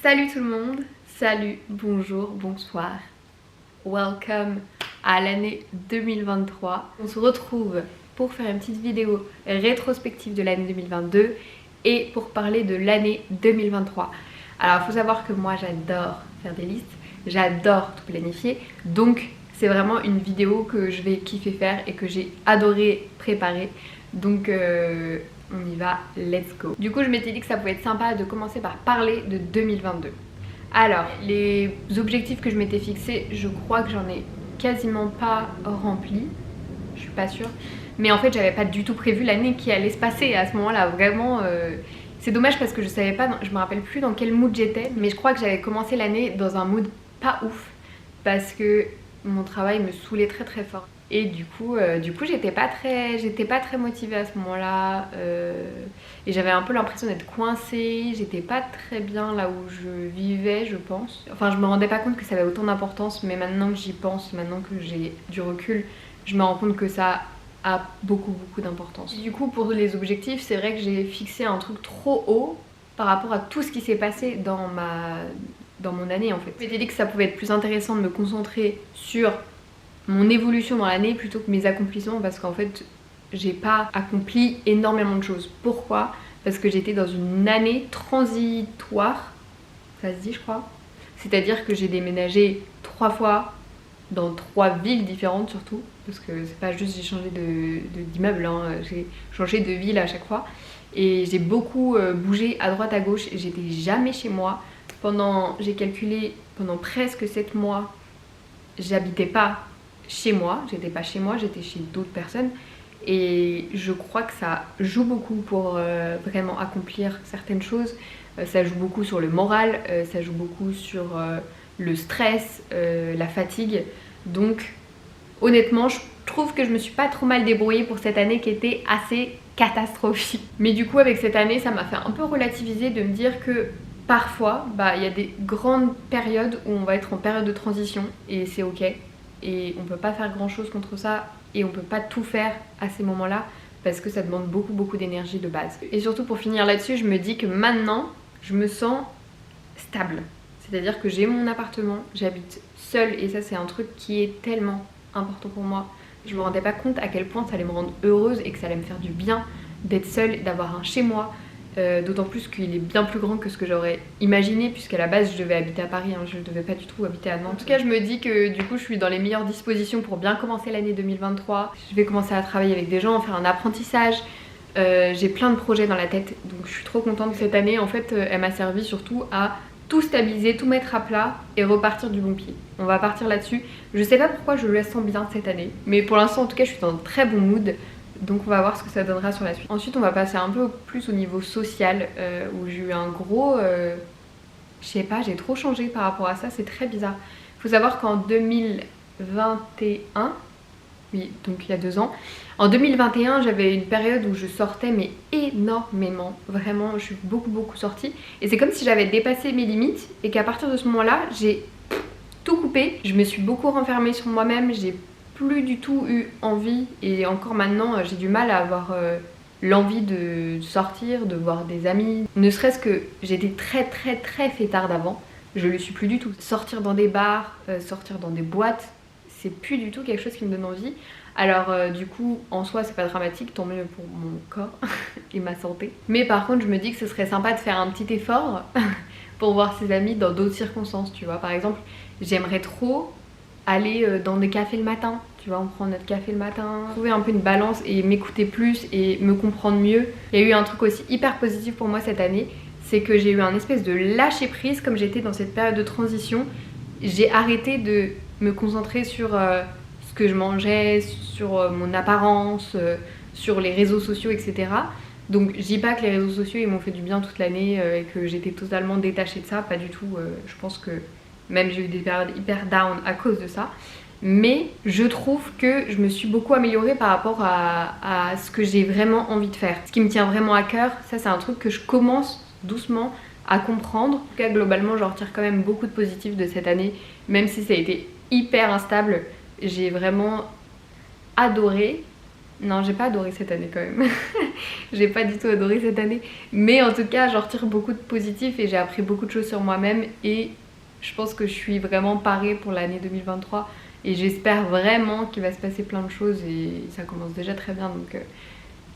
Salut tout le monde, salut, bonjour, bonsoir, welcome à l'année 2023. On se retrouve pour faire une petite vidéo rétrospective de l'année 2022 et pour parler de l'année 2023. Alors il faut savoir que moi j'adore faire des listes, j'adore tout planifier, donc c'est vraiment une vidéo que je vais kiffer faire et que j'ai adoré préparer. Donc on y va, let's go. Du coup je m'étais dit que ça pouvait être sympa de commencer par parler de 2022. Alors les objectifs que je m'étais fixés, je crois que j'en ai quasiment pas rempli, je suis pas sûre. Mais en fait j'avais pas du tout prévu l'année qui allait se passer à ce moment là, vraiment c'est dommage parce que je savais pas, je me rappelle plus dans quel mood j'étais. Mais je crois que j'avais commencé l'année dans un mood pas ouf parce que mon travail me saoulait très très fort. Et du coup j'étais pas très motivée à ce moment-là et j'avais un peu l'impression d'être coincée, j'étais pas très bien là où je vivais je pense. Enfin je me rendais pas compte que ça avait autant d'importance, mais maintenant que j'y pense, maintenant que j'ai du recul, je me rends compte que ça a beaucoup d'importance. Du coup pour les objectifs, c'est vrai que j'ai fixé un truc trop haut par rapport à tout ce qui s'est passé dans mon année en fait. Je m'étais dit que ça pouvait être plus intéressant de me concentrer sur mon évolution dans l'année plutôt que mes accomplissements parce qu'en fait j'ai pas accompli énormément de choses. Pourquoi? Parce que j'étais dans une année transitoire, ça se dit je crois. C'est-à-dire que j'ai déménagé 3 fois dans 3 villes différentes surtout, parce que c'est pas juste j'ai changé d'immeuble, hein, j'ai changé de ville à chaque fois. Et j'ai beaucoup bougé à droite à gauche et j'étais jamais chez moi. J'ai calculé, pendant presque 7 mois, j'habitais pas chez moi, j'étais pas chez moi, j'étais chez d'autres personnes. Et je crois que ça joue beaucoup pour vraiment accomplir certaines choses. Ça joue beaucoup sur le moral, ça joue beaucoup sur le stress, la fatigue. Donc honnêtement je trouve que je me suis pas trop mal débrouillée pour cette année qui était assez catastrophique. Mais du coup avec cette année ça m'a fait un peu relativiser, de me dire que parfois il y a des grandes périodes où on va être en période de transition et c'est ok. Et on peut pas faire grand chose contre ça et on peut pas tout faire à ces moments là parce que ça demande beaucoup d'énergie de base. Et surtout pour finir là-dessus, je me dis que maintenant je me sens stable. C'est-à-dire que j'ai mon appartement, j'habite seule et ça c'est un truc qui est tellement important pour moi. Je me rendais pas compte à quel point ça allait me rendre heureuse et que ça allait me faire du bien d'être seule, d'avoir un chez moi. D'autant plus qu'il est bien plus grand que ce que j'aurais imaginé, puisqu'à la base je devais habiter à Paris, hein, je devais pas du tout habiter à Nantes. En tout cas je me dis que du coup je suis dans les meilleures dispositions pour bien commencer l'année 2023. Je vais commencer à travailler avec des gens, faire un apprentissage. J'ai plein de projets dans la tête, donc je suis trop contente. Cette année en fait elle m'a servi surtout à tout stabiliser, tout mettre à plat et repartir du bon pied. On va partir là-dessus. Je sais pas pourquoi je le sens bien cette année, mais pour l'instant en tout cas je suis dans un très bon mood. Donc on va voir ce que ça donnera sur la suite. Ensuite on va passer un peu plus au niveau social où j'ai eu un gros... je sais pas, j'ai trop changé par rapport à ça, c'est très bizarre. Faut savoir qu'en 2021, oui donc il y a 2 ans, en 2021 j'avais une période où je sortais mais énormément. Vraiment je suis beaucoup sortie. Et c'est comme si j'avais dépassé mes limites et qu'à partir de ce moment là j'ai tout coupé. Je me suis beaucoup renfermée sur moi-même, j'ai plus du tout eu envie et encore maintenant j'ai du mal à avoir l'envie de sortir, de voir des amis. Ne serait-ce que j'étais très fêtarde avant, je le suis plus du tout. Sortir dans des bars, sortir dans des boîtes, c'est plus du tout quelque chose qui me donne envie. Alors du coup en soi c'est pas dramatique, tant mieux pour mon corps et ma santé. Mais par contre je me dis que ce serait sympa de faire un petit effort pour voir ses amis dans d'autres circonstances, tu vois. Par exemple j'aimerais trop aller dans des cafés le matin, tu vois, on prend notre café le matin, trouver un peu une balance et m'écouter plus et me comprendre mieux. Il y a eu un truc aussi hyper positif pour moi cette année, c'est que j'ai eu un espèce de lâcher prise. Comme j'étais dans cette période de transition, j'ai arrêté de me concentrer sur ce que je mangeais, sur mon apparence, sur les réseaux sociaux, etc. Donc je dis pas que les réseaux sociaux ils m'ont fait du bien toute l'année et que j'étais totalement détachée de ça, pas du tout. Je pense que même j'ai eu des périodes hyper down à cause de ça. Mais je trouve que je me suis beaucoup améliorée par rapport à ce que j'ai vraiment envie de faire. Ce qui me tient vraiment à cœur, ça c'est un truc que je commence doucement à comprendre. En tout cas globalement j'en retire quand même beaucoup de positifs de cette année. Même si ça a été hyper instable, j'ai vraiment adoré Non, j'ai pas adoré cette année quand même. J'ai pas du tout adoré cette année. Mais en tout cas, j'en retire beaucoup de positifs et j'ai appris beaucoup de choses sur moi-même. Et je pense que je suis vraiment parée pour l'année 2023. Et j'espère vraiment qu'il va se passer plein de choses. Et ça commence déjà très bien.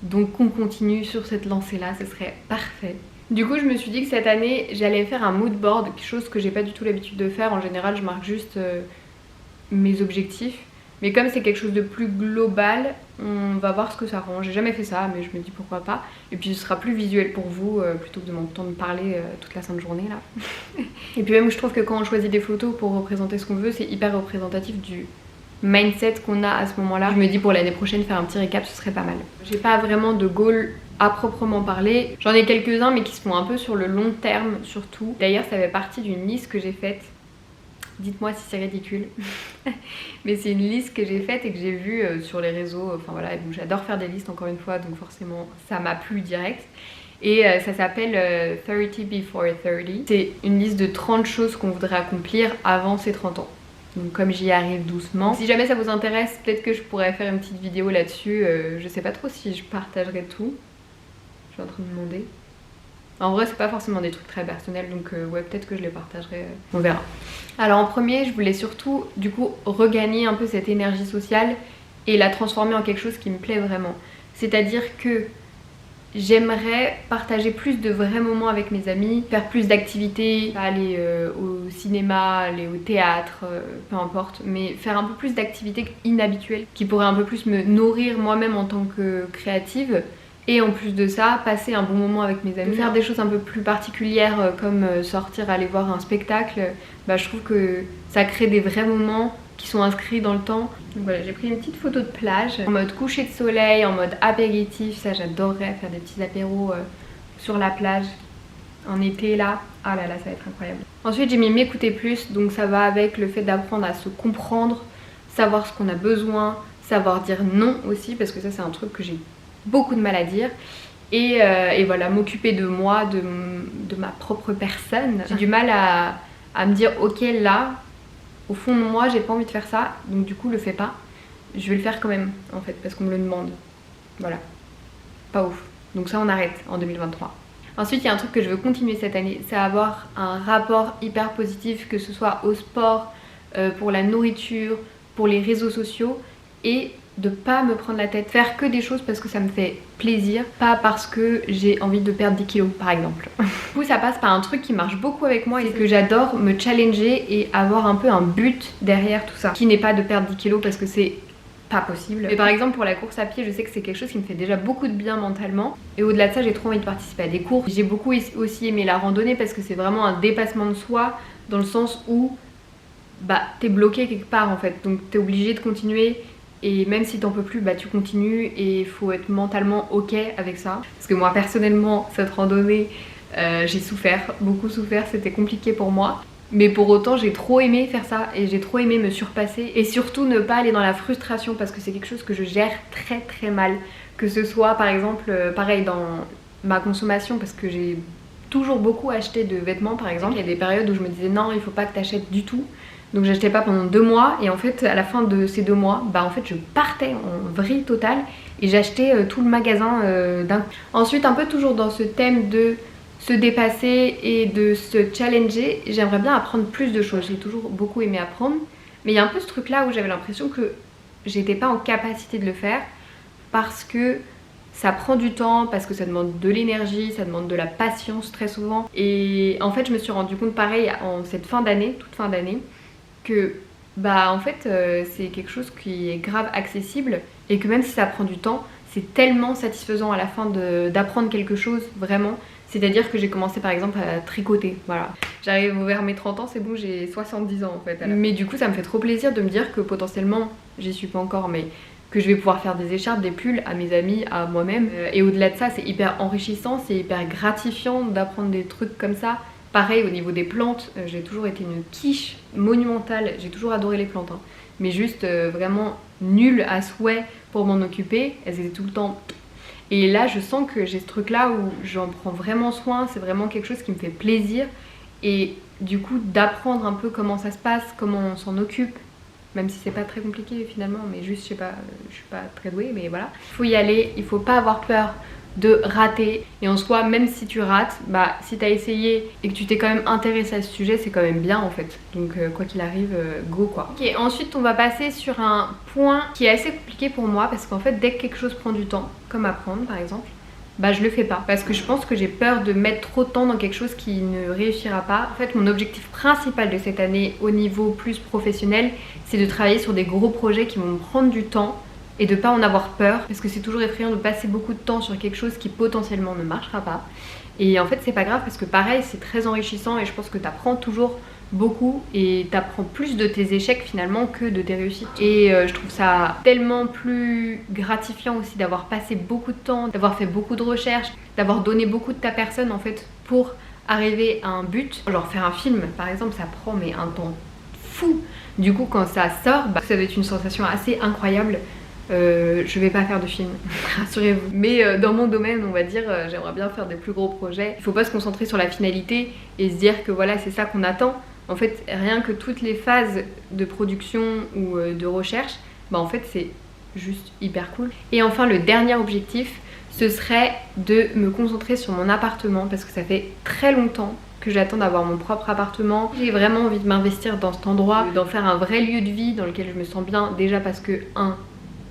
Donc qu'on continue sur cette lancée-là, ce serait parfait. Du coup, je me suis dit que cette année, j'allais faire un mood board. Quelque chose que j'ai pas du tout l'habitude de faire. En général, je marque juste mes objectifs. Mais comme c'est quelque chose de plus global, on va voir ce que ça rend. J'ai jamais fait ça, mais je me dis pourquoi pas. Et puis ce sera plus visuel pour vous, plutôt que de m'entendre parler toute la sainte journée là. Et puis même je trouve que quand on choisit des photos pour représenter ce qu'on veut, c'est hyper représentatif du mindset qu'on a à ce moment-là. Je me dis pour l'année prochaine faire un petit récap, ce serait pas mal. J'ai pas vraiment de goal à proprement parler. J'en ai quelques-uns mais qui se font un peu sur le long terme surtout. D'ailleurs ça fait partie d'une liste que j'ai faite. Dites-moi si c'est ridicule. Mais c'est une liste que j'ai faite et que j'ai vue sur les réseaux. Enfin voilà, donc j'adore faire des listes encore une fois, donc forcément ça m'a plu direct. Et ça s'appelle 30 before 30. C'est une liste de 30 choses qu'on voudrait accomplir avant ses 30 ans. Donc comme j'y arrive doucement. Si jamais ça vous intéresse, peut-être que je pourrais faire une petite vidéo là-dessus. Je sais pas trop si je partagerai tout. Je suis en train de me demander. En vrai c'est pas forcément des trucs très personnels donc ouais peut-être que je les partagerai, on verra. Alors en premier je voulais surtout du coup regagner un peu cette énergie sociale et la transformer en quelque chose qui me plaît vraiment. C'est-à-dire que j'aimerais partager plus de vrais moments avec mes amis, faire plus d'activités, aller au cinéma, aller au théâtre, peu importe, mais faire un peu plus d'activités inhabituelles qui pourraient un peu plus me nourrir moi-même en tant que créative. Et en plus de ça, passer un bon moment avec mes amis, faire des choses un peu plus particulières comme sortir, aller voir un spectacle, bah, je trouve que ça crée des vrais moments qui sont inscrits dans le temps. Donc voilà, j'ai pris une petite photo de plage en mode coucher de soleil, en mode apéritif, ça j'adorerais faire des petits apéros sur la plage en été là. Ah là là, ça va être incroyable. Ensuite j'ai mis m'écouter plus, donc ça va avec le fait d'apprendre à se comprendre, savoir ce qu'on a besoin, savoir dire non aussi, parce que ça c'est un truc que j'ai beaucoup de mal à dire et voilà, m'occuper de moi, de ma propre personne. J'ai du mal à me dire ok là au fond de moi j'ai pas envie de faire ça, donc du coup le fais pas, je vais le faire quand même en fait parce qu'on me le demande. Voilà, pas ouf, donc ça on arrête en 2023. Ensuite il y a un truc que je veux continuer cette année, c'est avoir un rapport hyper positif, que ce soit au sport, pour la nourriture, pour les réseaux sociaux, et de pas me prendre la tête, faire que des choses parce que ça me fait plaisir, pas parce que j'ai envie de perdre 10 kilos par exemple. Du coup ça passe par un truc qui marche beaucoup avec moi et que j'adore, me challenger et avoir un peu un but derrière tout ça, qui n'est pas de perdre 10 kilos parce que c'est pas possible. Mais par exemple pour la course à pied, je sais que c'est quelque chose qui me fait déjà beaucoup de bien mentalement, et au-delà de ça j'ai trop envie de participer à des courses. J'ai beaucoup aussi aimé la randonnée parce que c'est vraiment un dépassement de soi, dans le sens où bah t'es bloqué quelque part en fait, donc t'es obligé de continuer. Et même si t'en peux plus, bah tu continues et il faut être mentalement ok avec ça. Parce que moi personnellement, cette randonnée, j'ai souffert, beaucoup souffert, c'était compliqué pour moi. Mais pour autant, j'ai trop aimé faire ça et j'ai trop aimé me surpasser. Et surtout ne pas aller dans la frustration parce que c'est quelque chose que je gère très très mal. Que ce soit par exemple, pareil dans ma consommation, parce que j'ai toujours beaucoup acheté de vêtements par exemple. Il y a des périodes où je me disais non, il faut pas que t'achètes du tout. Donc j'achetais pas pendant 2 mois et en fait à la fin de ces 2 mois, bah en fait je partais en vrille totale et j'achetais tout le magasin d'un coup. Ensuite un peu toujours dans ce thème de se dépasser et de se challenger, j'aimerais bien apprendre plus de choses. J'ai toujours beaucoup aimé apprendre, mais il y a un peu ce truc là où j'avais l'impression que j'étais pas en capacité de le faire parce que ça prend du temps, parce que ça demande de l'énergie, ça demande de la patience très souvent. Et en fait je me suis rendu compte pareil en cette fin d'année, toute fin d'année, que bah en fait c'est quelque chose qui est grave accessible et que même si ça prend du temps, c'est tellement satisfaisant à la fin d'apprendre quelque chose vraiment. C'est-à-dire que j'ai commencé par exemple à tricoter, voilà. J'arrive vers mes 30 ans, c'est bon, j'ai 70 ans en fait. Mais du coup ça me fait trop plaisir de me dire que potentiellement, j'y suis pas encore, mais que je vais pouvoir faire des écharpes, des pulls à mes amis, à moi-même. Et au-delà de ça, c'est hyper enrichissant, c'est hyper gratifiant d'apprendre des trucs comme ça. Pareil au niveau des plantes, j'ai toujours été une quiche monumentale, j'ai toujours adoré les plantes, hein. Mais juste vraiment nulle à souhait pour m'en occuper, elles étaient tout le temps... Et là je sens que j'ai ce truc là où j'en prends vraiment soin, c'est vraiment quelque chose qui me fait plaisir. Et du coup d'apprendre un peu comment ça se passe, comment on s'en occupe, même si c'est pas très compliqué finalement, mais juste je sais pas, je suis pas très douée, mais voilà. Il faut y aller, il faut pas avoir peur de rater, et en soi même si tu rates, bah si t'as essayé et que tu t'es quand même intéressé à ce sujet, c'est quand même bien en fait, donc quoi qu'il arrive, go quoi. Ok, ensuite on va passer sur un point qui est assez compliqué pour moi, parce qu'en fait dès que quelque chose prend du temps, comme apprendre par exemple, bah je le fais pas, parce que je pense que j'ai peur de mettre trop de temps dans quelque chose qui ne réussira pas. En fait mon objectif principal de cette année au niveau plus professionnel, c'est de travailler sur des gros projets qui vont me prendre du temps et de pas en avoir peur, parce que c'est toujours effrayant de passer beaucoup de temps sur quelque chose qui potentiellement ne marchera pas. Et en fait c'est pas grave, parce que pareil c'est très enrichissant et je pense que t'apprends toujours beaucoup et t'apprends plus de tes échecs finalement que de tes réussites. Et je trouve ça tellement plus gratifiant aussi d'avoir passé beaucoup de temps, d'avoir fait beaucoup de recherches, d'avoir donné beaucoup de ta personne en fait pour arriver à un but. Genre faire un film par exemple, ça prend mais un temps fou. Du coup quand ça sort, bah, ça va être une sensation assez incroyable. Je vais pas faire de film, rassurez-vous. Mais dans mon domaine, on va dire, j'aimerais bien faire des plus gros projets. Il faut pas se concentrer sur la finalité et se dire que voilà, c'est ça qu'on attend. En fait, rien que toutes les phases de production ou de recherche, bah en fait, c'est juste hyper cool. Et enfin, le dernier objectif, ce serait de me concentrer sur mon appartement, parce que ça fait très longtemps que j'attends d'avoir mon propre appartement. J'ai vraiment envie de m'investir dans cet endroit, d'en faire un vrai lieu de vie dans lequel je me sens bien, déjà parce que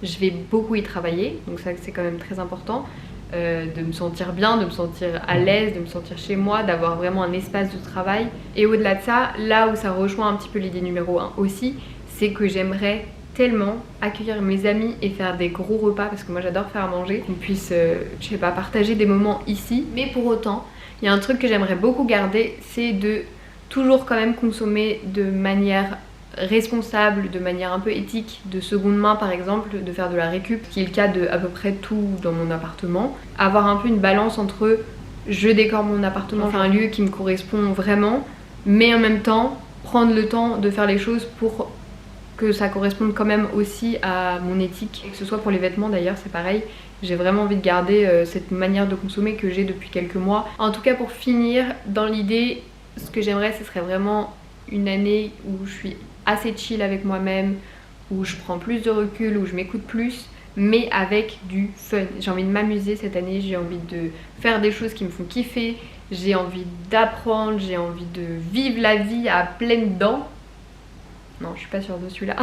je vais beaucoup y travailler, donc ça c'est quand même très important, de me sentir bien, de me sentir à l'aise, de me sentir chez moi, d'avoir vraiment un espace de travail. Et au-delà de ça, là où ça rejoint un petit peu l'idée numéro 1 aussi, c'est que j'aimerais tellement accueillir mes amis et faire des gros repas, parce que moi j'adore faire à manger, qu'on puisse, je sais pas, partager des moments ici. Mais pour autant, il y a un truc que j'aimerais beaucoup garder, c'est de toujours quand même consommer de manière responsable, de manière un peu éthique, de seconde main par exemple, de faire de la récup, qui est le cas de à peu près tout dans mon appartement. Avoir un peu une balance entre je décore mon appartement, enfin un lieu qui me correspond vraiment, mais en même temps prendre le temps de faire les choses pour que ça corresponde quand même aussi à mon éthique. Et que ce soit pour les vêtements d'ailleurs, c'est pareil. J'ai vraiment envie de garder cette manière de consommer que j'ai depuis quelques mois. En tout cas pour finir, dans l'idée, ce que j'aimerais ce serait vraiment une année où je suis assez chill avec moi-même, où je prends plus de recul, où je m'écoute plus, mais avec du fun. J'ai envie de m'amuser cette année, j'ai envie de faire des choses qui me font kiffer, j'ai envie d'apprendre, j'ai envie de vivre la vie à pleines dents. Non, je suis pas sûre de celui-là.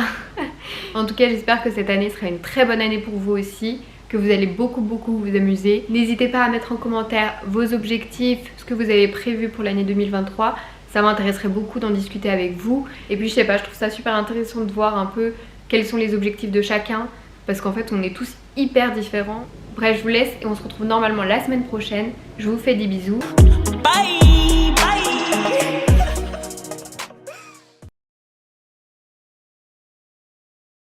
En tout cas, j'espère que cette année sera une très bonne année pour vous aussi, que vous allez beaucoup vous amuser. N'hésitez pas à mettre en commentaire vos objectifs, ce que vous avez prévu pour l'année 2023. Ça m'intéresserait beaucoup d'en discuter avec vous. Et puis je sais pas, je trouve ça super intéressant de voir un peu quels sont les objectifs de chacun, parce qu'en fait on est tous hyper différents. Bref, je vous laisse et on se retrouve normalement la semaine prochaine. Je vous fais des bisous. Bye, bye.